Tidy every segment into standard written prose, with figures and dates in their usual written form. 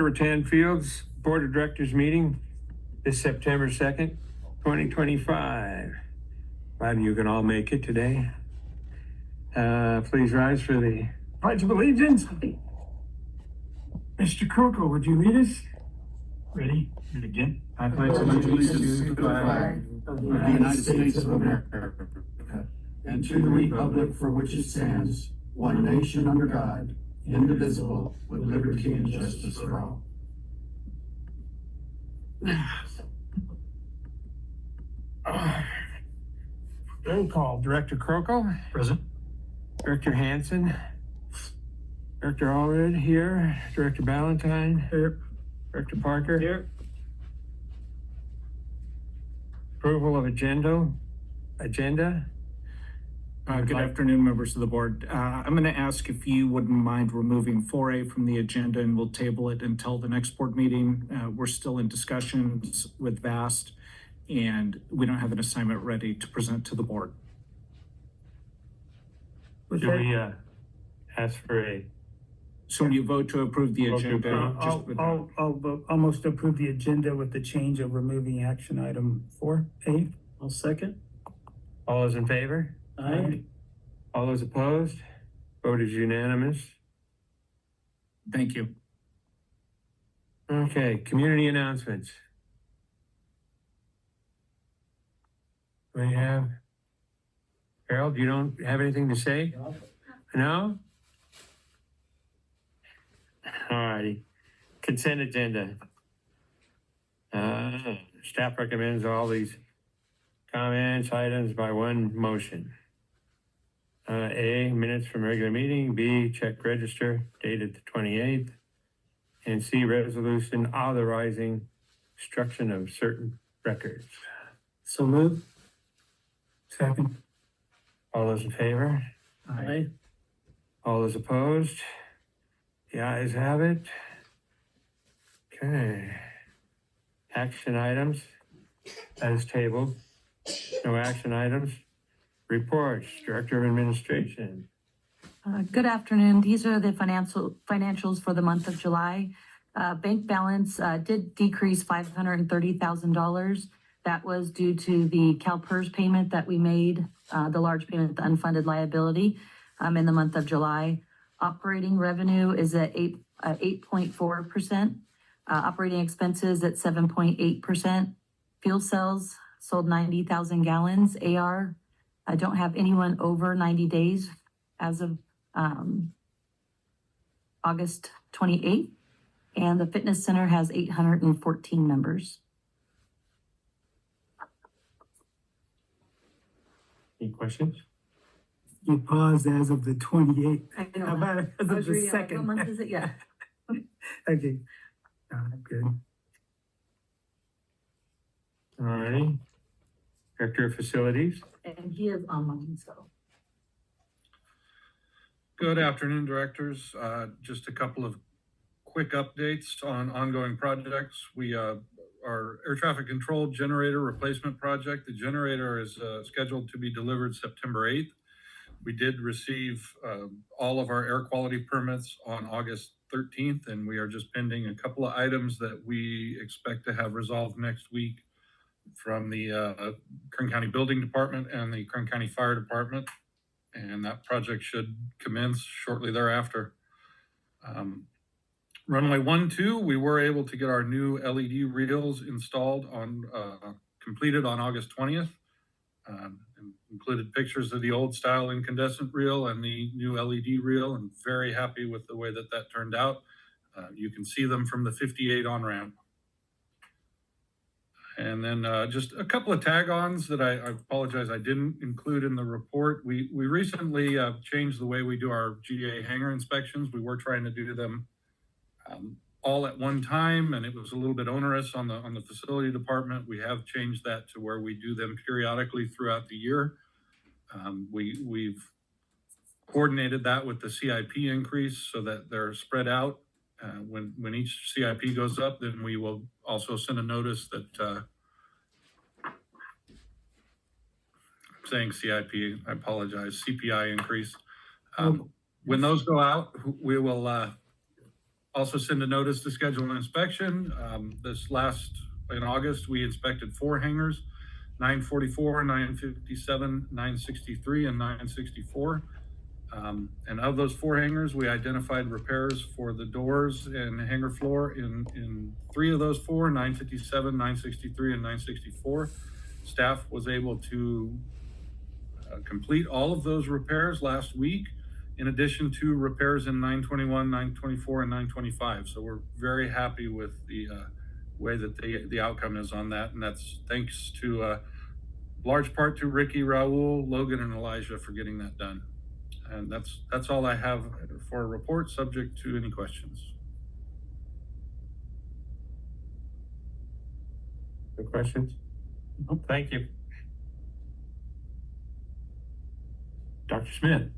Rattan Fields Board of Directors meeting this September 2nd, 2025. Glad you can all make it today. Please rise for the Pledge of Allegiance. Mr. Croco, would you lead us? Ready? And again. I pledge allegiance to the flag of the United States of America and to the republic for which it stands, one nation under God, indivisible, with liberty and justice for all. Roll call. Director Croco. Present. Director Hanson. Director Allred here. Director Ballantyne. Here. Director Parker. Here. Approval of agenda. Good afternoon, members of the board. I'm going to ask if you wouldn't mind removing 4A from the agenda, and we'll table it until the next board meeting. We're still in discussions with VAST, and we don't have an assignment ready to present to the board. Should we ask for a? So when you vote to approve the agenda, I'll almost approve the agenda with the change of removing action item 4A. I'll second. All those in favor? Aye. All those opposed? Vote is unanimous. thank you. Okay, community announcements. We have, Harold, you don't have anything to say? No? All righty. Consent agenda. Staff recommends all these comments, items by one motion. A, minutes from regular meeting. B, check register dated the 28th. And C, resolution authorizing destruction of certain records. So move. Second. All those in favor? Aye. All those opposed? The ayes have it. Okay. Action items as tabled. No action items. Reports, Director of Administration. Good afternoon. These are the financials for the month of July. Bank balance did decrease $530,000. That was due to the CalPERS payment that we made, the large payment, the unfunded liability, in the month of July. Operating revenue is at 8.4%. Operating expenses at 7.8%. Fuel cells sold 90,000 gallons. AR, I don't have anyone over 90 days as of August 28th. And the fitness center has 814 members. Any questions? You paused as of the 28th. I know. How about as I of was the reading, like, what 2nd? month is it? Yeah. Okay. Good. All righty. Director of Facilities. And he is online, so. Good afternoon, directors. Just a couple of quick updates on ongoing projects. Our air traffic control generator replacement project, the generator is scheduled to be delivered September 8th. We did receive all of our air quality permits on August 13th, and we are just pending a couple of items that we expect to have resolved next week from the Kern County Building Department and the Kern County Fire Department, and that project should commence shortly thereafter. Runway 1-2, we were able to get our new LED reels installed completed on August 20th. And included pictures of the old style incandescent reel and the new LED reel, and very happy with the way that turned out. You can see them from the 58 on-ramp. And then just a couple of tag-ons that I apologize I didn't include in the report. We recently changed the way we do our GA hangar inspections. We were trying to do them all at one time, and it was a little bit onerous on the facility department. We have changed that to where we do them periodically throughout the year. We've coordinated that with the CIP increase so that they're spread out. When each CIP goes up, then we will also send a notice that I'm saying CIP, I apologize, CPI increase. When those go out, we will Also send a notice to schedule an inspection. In August, we inspected 4 hangars, 944, 957, 963, and 964. And of those 4 hangars, we identified repairs for the doors and hangar floor in 3 of those 4, 957, 963, and 964. Staff was able to complete all of those repairs last week, in addition to repairs in 921, 924, and 925. So we're very happy with the way that the outcome is on that. And that's thanks to large part to Ricky, Raul, Logan, and Elijah for getting that done. And that's all I have for a report, subject to any questions. Any questions? Thank you. Dr. Smith.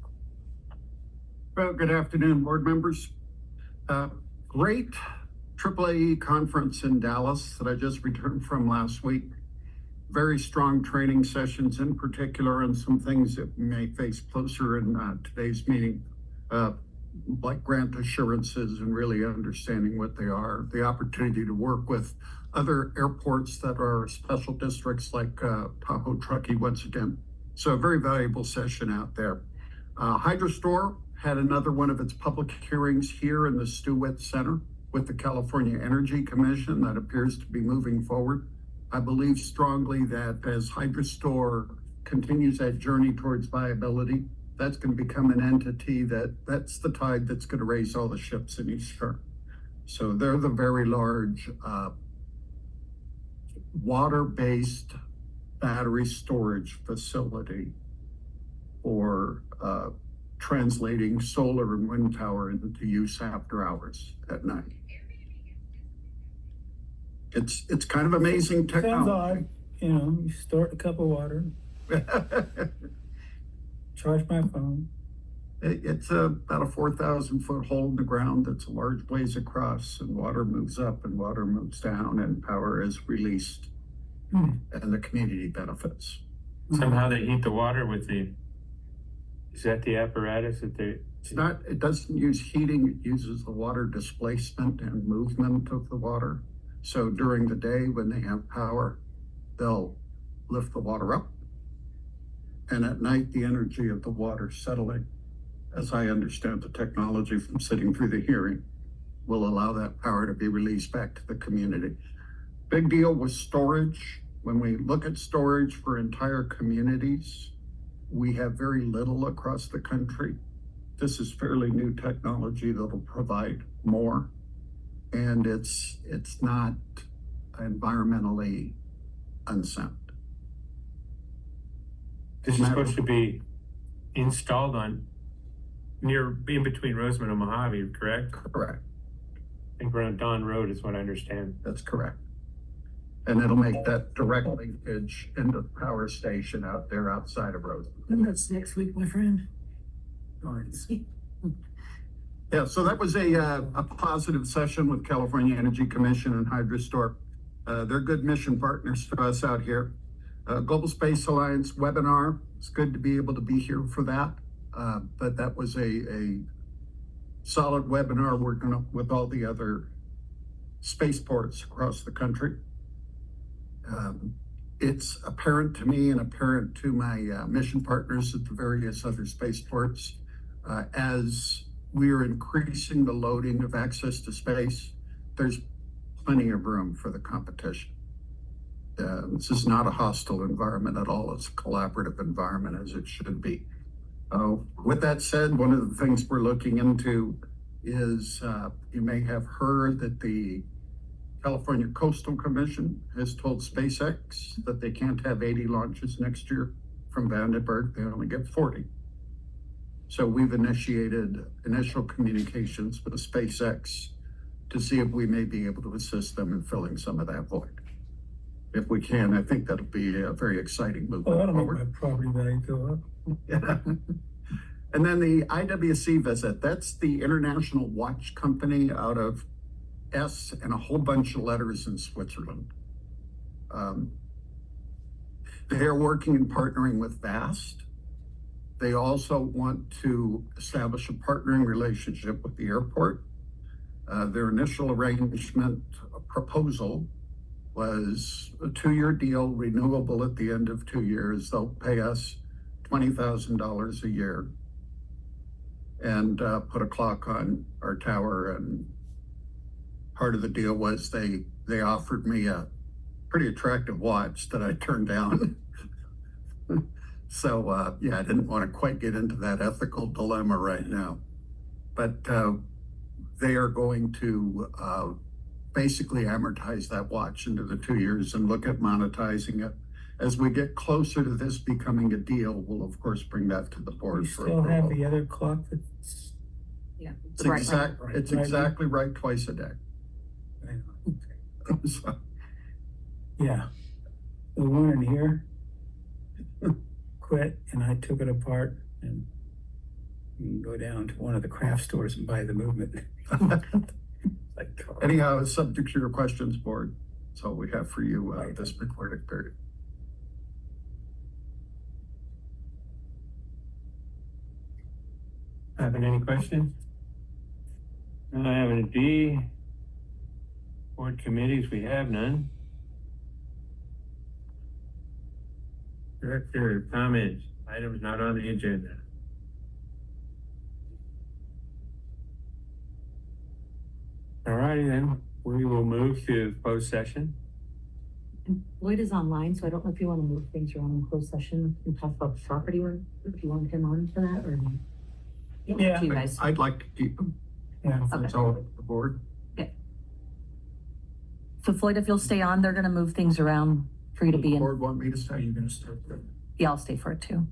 Well, good afternoon, board members. Great AAAE conference in Dallas that I just returned from last week. Very strong training sessions in particular, and some things that we may face closer in today's meeting, like grant assurances and really understanding what they are, the opportunity to work with other airports that are special districts like Tahoe Truckee once again. So a very valuable session out there. HydroStore had another one of its public hearings here in the Stu Witt Center with the California Energy Commission that appears to be moving forward. I believe strongly that as HydroStore continues that journey towards viability, that's going to become an entity that's the tide that's going to raise all the ships in Eastern. So they're the very large water-based battery storage facility for translating solar and wind power into use after hours at night. It's kind of amazing Sounds technology. odd, you store a cup of water, charge my phone. It's about a 4,000 foot hole in the ground that's a large ways across, and water moves up and water moves down, and power is released, and the community benefits. Somehow they heat the water with is that the apparatus that they? It doesn't use heating, it uses the water displacement and movement of the water. So during the day when they have power, they'll lift the water up. And at night, the energy of the water settling, as I understand the technology from sitting through the hearing, will allow that power to be released back to the community. Big deal with storage. When we look at storage for entire communities, we have very little across the country. This is fairly new technology that'll provide more. And it's not environmentally unsound. This is supposed to be installed in between Roseman and Mojave, correct? Correct. I think we're on Don Road is what I understand. That's correct. And it'll make that direct linkage into the power station out there outside of Roseman. And that's next week, my friend. Yeah, so that was a positive session with California Energy Commission and HydroStore. They're good mission partners to us out here. Global Space Alliance webinar. It's good to be able to be here for that. But that was a solid webinar working with all the other spaceports across the country. It's apparent to me and apparent to my mission partners at the various other spaceports as we are increasing the loading of access to space, there's plenty of room for the competition. This is not a hostile environment at all. It's a collaborative environment as it should be. With that said, one of the things we're looking into is you may have heard that the California Coastal Commission has told SpaceX that they can't have 80 launches next year from Vandenberg. They only get 40. So we've initiated initial communications with SpaceX to see if we may be able to assist them in filling some of that void. If we can, I think that'll be a very exciting move Oh, that'll make forward. my property value go up. And then the IWC visit, that's the International Watch Company out of S and a whole bunch of letters in Switzerland. They're working and partnering with VAST. They also want to establish a partnering relationship with the airport. Their initial arrangement proposal was a 2-year deal, renewable at the end of 2 years. They'll pay us $20,000 a year and put a clock on our tower. And part of the deal was they offered me a pretty attractive watch that I turned down. So yeah, I didn't want to quite get into that ethical dilemma right now. But they are going to basically amortize that watch into the 2 years and look at monetizing it. As we get closer to this becoming a deal, we'll of course bring that to the You board for still have approval. the other clock that's, Yeah. It's Right, it's right. exactly right twice a day. I know. So, Yeah. The one in here quit and I took it apart and you can go down to one of the craft stores and buy the movement. Like, anyhow, it's subject to your questions, board. That's all we have for you this recording period. Having any questions? Having a D. Board committees, we have none. Director comments, items not on the agenda. All righty then, we will move to closed session. And Lloyd is online, so I don't know if you want to move things around in closed session and talk about the property work, if you want him on for that, or. Yeah. Up to you guys. I'd like to keep them. Yeah. That's all the board. So Floyd, if you'll stay on, they're gonna move things around for you to be in. Board want me to stay? Are you gonna start? Yeah, I'll stay for it too.